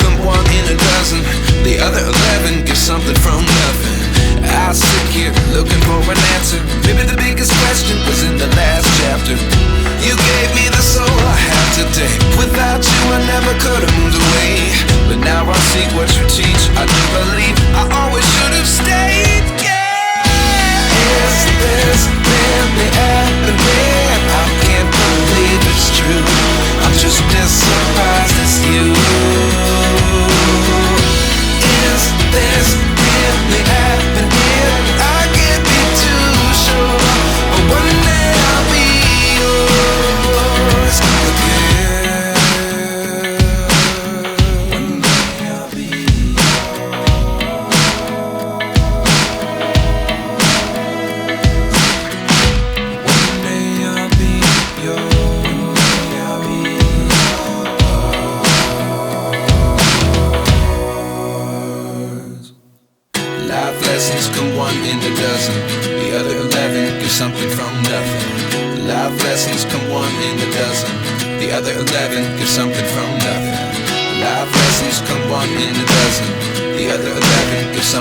come one in a dozen. The other 11 get something from nothing. I sit here looking for an answer. Maybe the biggest question was in the last chapter. You gave me the soul I have today. Without you I never could have moved away. But now I see what you teach. I do believe I always should have stayed. Is this really happening? I can't believe it's true. I'm just as surprised as you. Is this really happening? I can't be too sure, but one day I'll be yours again. One day I'll be Life lessons come one in a dozen. The other 11 get something from nothing. Life lessons come one in a dozen. The other 11 get something from nothing. Life lessons come one in a dozen. The other 11 get something